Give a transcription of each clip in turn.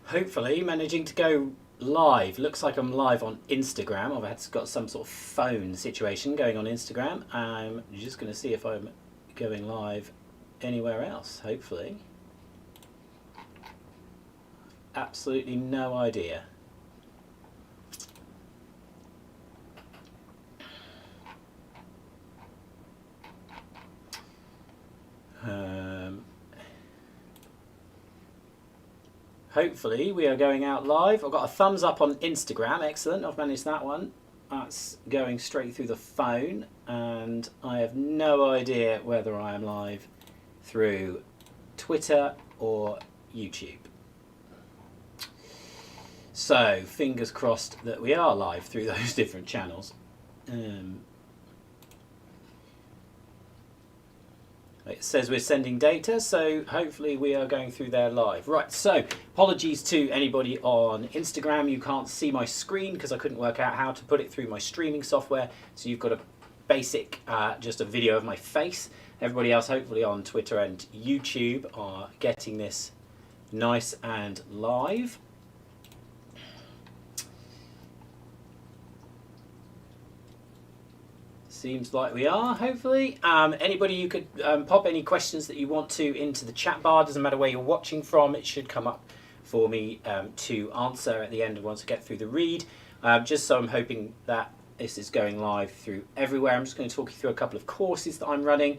Hopefully managing to go live. Looks like I'm live on Instagram. Got some sort of phone situation going on Instagram. I'm just going to see if I'm going live anywhere else, hopefully. Absolutely no idea. Hopefully we are going out live. I've got a thumbs up on Instagram. Excellent. I've managed that one. That's going straight through the phone, and I have no idea whether I am live through Twitter or YouTube. So fingers crossed that we are live through those different channels. It says we're sending data, so hopefully we are going through there live. Right, so apologies to anybody on Instagram. You can't see my screen because I couldn't work out how to put it through my streaming software. So you've got a basic, just a video of my face. Everybody else, hopefully on Twitter and YouTube, are getting this nice and live. Seems like we are, hopefully. Anybody, you could pop any questions that you want to into the chat bar. Doesn't matter where you're watching from. It should come up for me to answer at the end once I get through the read. Just so I'm hoping that this is going live through everywhere. I'm just going to talk you through a couple of courses that I'm running.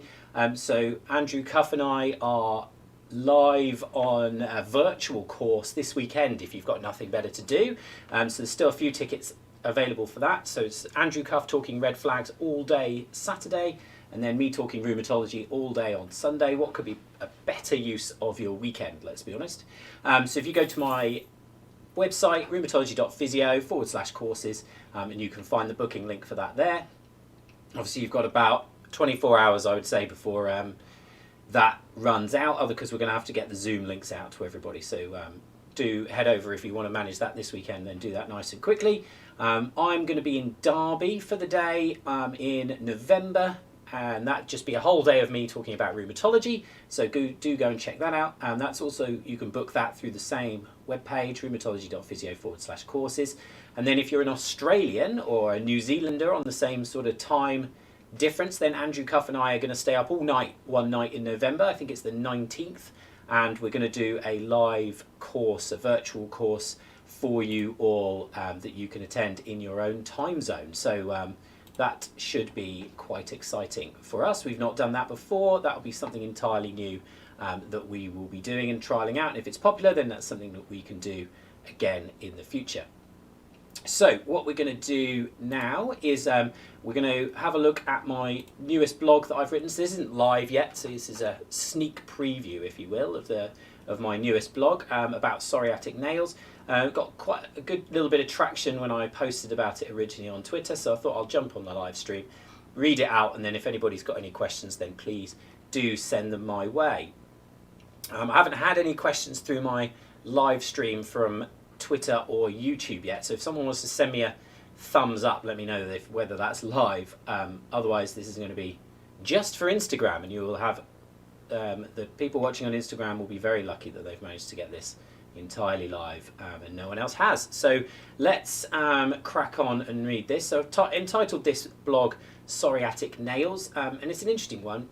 So Andrew Cuff and I are live on a virtual course this weekend if you've got nothing better to do. So there's still a few tickets available for that. So it's Andrew Cuff talking red flags all day Saturday, and then me talking rheumatology all day on Sunday. What could be a better use of your weekend, let's be honest. So if you go to my website, rheumatology.physio/courses, and you can find the booking link for that there. Obviously you've got about 24 hours, I would say, before that runs out, because we're going to have to get the Zoom links out to everybody. So do head over if you want to manage that this weekend, then do that nice and quickly. I'm going to be in Derby for the day in November, and that just be a whole day of me talking about rheumatology. So do go and check that out. That's also, you can book that through the same webpage, rheumatology.physio/courses. And then if you're an Australian or a New Zealander on the same sort of time difference, then Andrew Cuff and I are going to stay up all night, one night in November. I think it's the 19th. And we're going to do a live course, a virtual course for you all that you can attend in your own time zone. So that should be quite exciting for us. We've not done that before. That'll be something entirely new that we will be doing and trialing out. And if it's popular, then that's something that we can do again in the future. So what we're going to do now is we're going to have a look at my newest blog that I've written. So this isn't live yet, so this is a sneak preview, if you will, of my newest blog about psoriatic nails. Got quite a good little bit of traction when I posted about it originally on Twitter, so I thought I'll jump on the live stream, read it out, and then if anybody's got any questions, then please do send them my way. I haven't had any questions through my live stream from Twitter or YouTube yet, so if someone wants to send me a thumbs up, let me know whether that's live. Otherwise this is going to be just for Instagram, and you will have the people watching on Instagram will be very lucky that they've managed to get this entirely live, and no one else has. So let's crack on and read this. So I've entitled this blog Psoriatic Nails, and it's an interesting one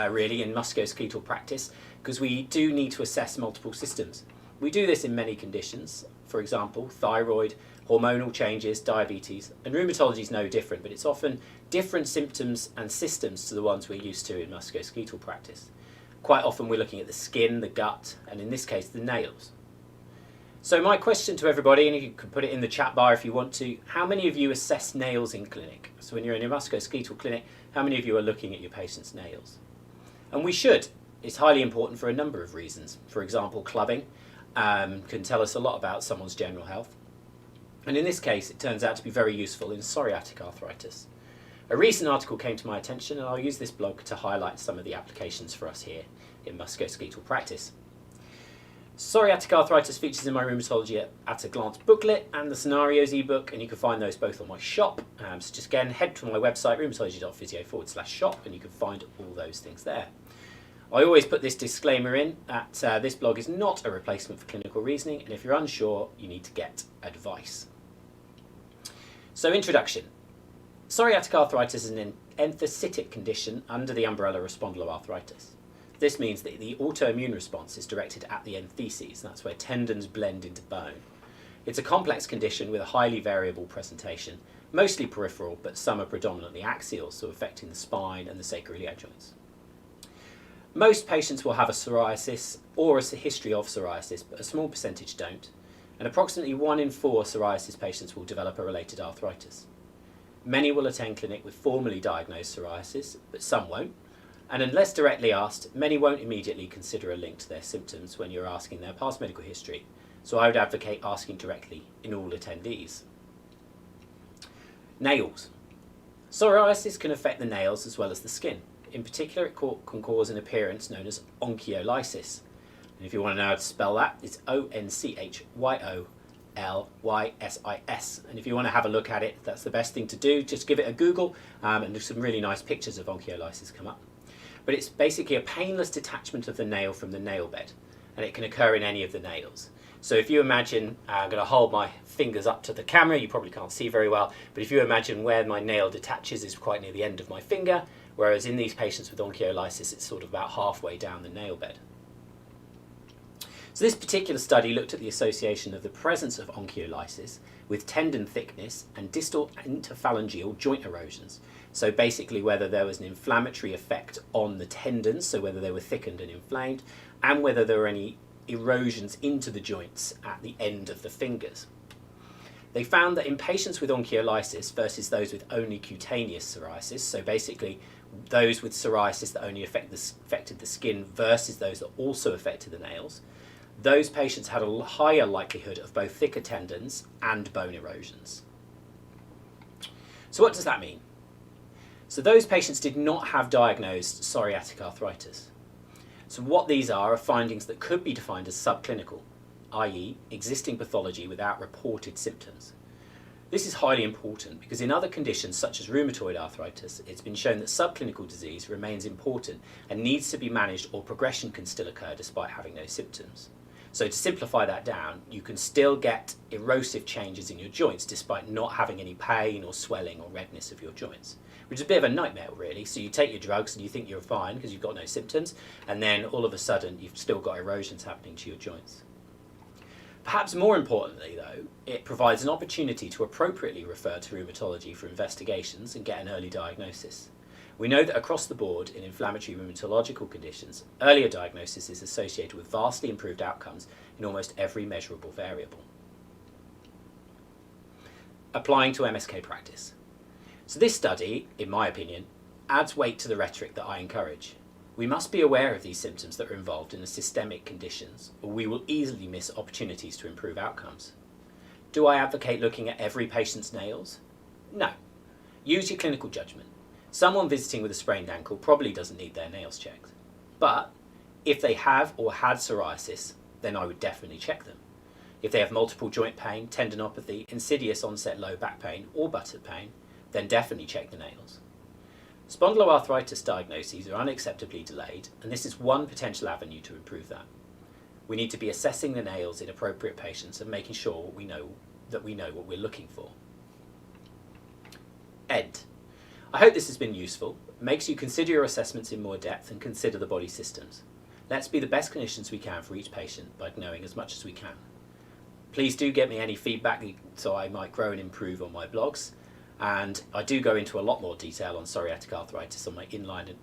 really in musculoskeletal practice, because we do need to assess multiple systems. We do this in many conditions, for example, thyroid, hormonal changes, diabetes, and rheumatology is no different, but it's often different symptoms and systems to the ones we're used to in musculoskeletal practice. Quite often we're looking at the skin, the gut, and in this case, the nails. So my question to everybody, and you can put it in the chat bar if you want to, how many of you assess nails in clinic? So when you're in a musculoskeletal clinic, how many of you are looking at your patient's nails? And we should. It's highly important for a number of reasons. For example, clubbing can tell us a lot about someone's general health. And in this case, it turns out to be very useful in psoriatic arthritis. A recent article came to my attention, and I'll use this blog to highlight some of the applications for us here in musculoskeletal practice. Psoriatic arthritis features in my Rheumatology at a Glance booklet and the Scenarios ebook, and you can find those both on my shop. So just again, head to my website, rheumatology.physio/shop, and you can find all those things there. I always put this disclaimer in that this blog is not a replacement for clinical reasoning, and if you're unsure, you need to get advice. So, introduction. Psoriatic arthritis is an enthesitic condition under the umbrella of spondyloarthritis. This means that the autoimmune response is directed at the entheses, that's where tendons blend into bone. It's a complex condition with a highly variable presentation, mostly peripheral, but some are predominantly axial, so affecting the spine and the sacroiliac joints. Most patients will have a psoriasis or a history of psoriasis, but a small percentage don't, and approximately 1 in 4 psoriasis patients will develop a related arthritis. Many will attend clinic with formally diagnosed psoriasis, but some won't, and unless directly asked, many won't immediately consider a link to their symptoms when you're asking their past medical history, so I would advocate asking directly in all attendees. Nails. Psoriasis can affect the nails as well as the skin. In particular, it can cause an appearance known as Onkyolysis. And if you want to know how to spell that, it's Onchyolysis. And if you want to have a look at it, that's the best thing to do. Just give it a Google and there's some really nice pictures of Onkyolysis come up. But it's basically a painless detachment of the nail from the nail bed, and it can occur in any of the nails. So if you imagine, I'm going to hold my fingers up to the camera, you probably can't see very well, but if you imagine where my nail detaches is quite near the end of my finger, whereas in these patients with Onkyolysis it's sort of about halfway down the nail bed. So this particular study looked at the association of the presence of Onkyolysis with tendon thickness and distal interphalangeal joint erosions. So basically whether there was an inflammatory effect on the tendons, so whether they were thickened and inflamed, and whether there were any erosions into the joints at the end of the fingers. They found that in patients with Onkyolysis versus those with only cutaneous psoriasis, so basically those with psoriasis that only affected the skin versus those that also affected the nails, those patients had a higher likelihood of both thicker tendons and bone erosions. So what does that mean? So those patients did not have diagnosed psoriatic arthritis. So what these are findings that could be defined as subclinical, i.e. existing pathology without reported symptoms. This is highly important because in other conditions such as rheumatoid arthritis, it's been shown that subclinical disease remains important and needs to be managed, or progression can still occur despite having no symptoms. So to simplify that down, you can still get erosive changes in your joints despite not having any pain or swelling or redness of your joints, which is a bit of a nightmare really. So you take your drugs and you think you're fine because you've got no symptoms, and then all of a sudden you've still got erosions happening to your joints. Perhaps more importantly though, it provides an opportunity to appropriately refer to rheumatology for investigations and get an early diagnosis. We know that across the board in inflammatory rheumatological conditions, earlier diagnosis is associated with vastly improved outcomes in almost every measurable variable. Applying to MSK practice. So this study, in my opinion, adds weight to the rhetoric that I encourage. We must be aware of these symptoms that are involved in the systemic conditions, or we will easily miss opportunities to improve outcomes. Do I advocate looking at every patient's nails? No. Use your clinical judgment. Someone visiting with a sprained ankle probably doesn't need their nails checked. But if they have or had psoriasis, then I would definitely check them. If they have multiple joint pain, tendinopathy, insidious onset low back pain or buttock pain, then definitely check the nails. Spondyloarthritis diagnoses are unacceptably delayed, and this is one potential avenue to improve that. We need to be assessing the nails in appropriate patients and making sure we know what we're looking for. End. I hope this has been useful. It makes you consider your assessments in more depth and consider the body systems. Let's be the best clinicians we can for each patient by knowing as much as we can. Please do get me any feedback so I might grow and improve on my blogs. And I do go into a lot more detail on psoriatic arthritis on my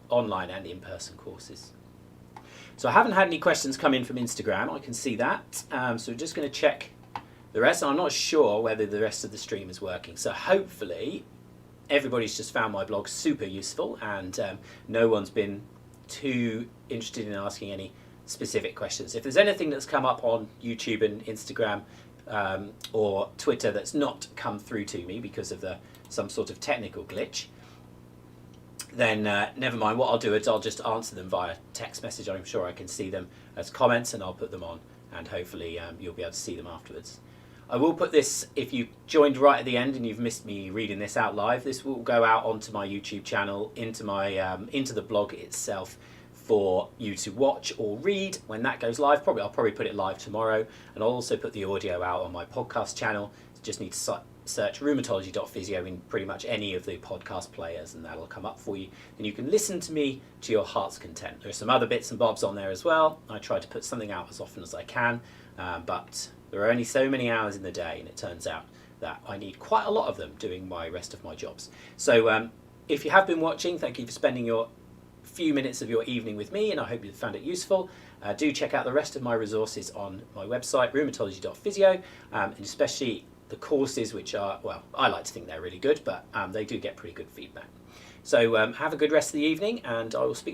online and in-person courses. So I haven't had any questions come in from Instagram, I can see that. So we're just going to check the rest. I'm not sure whether the rest of the stream is working. So hopefully everybody's just found my blog super useful, and no one's been too interested in asking any specific questions. If there's anything that's come up on YouTube and Instagram or Twitter that's not come through to me because of some sort of technical glitch, then never mind. What I'll do is I'll just answer them via text message. I'm sure I can see them as comments and I'll put them on, and hopefully you'll be able to see them afterwards. I will put this, if you joined right at the end and you've missed me reading this out live, this will go out onto my YouTube channel, into the blog itself for you to watch or read when that goes live. I'll probably put it live tomorrow, and I'll also put the audio out on my podcast channel. You just need to search rheumatology.physio in pretty much any of the podcast players, and that'll come up for you. And you can listen to me to your heart's content. There are some other bits and bobs on there as well. I try to put something out as often as I can, but there are only so many hours in the day, and it turns out that I need quite a lot of them doing my rest of my jobs. So if you have been watching, thank you for spending your few minutes of your evening with me, and I hope you found it useful. Do check out the rest of my resources on my website, rheumatology.physio, and especially the courses, which are, well, I like to think they're really good, but they do get pretty good feedback. So have a good rest of the evening, and I will speak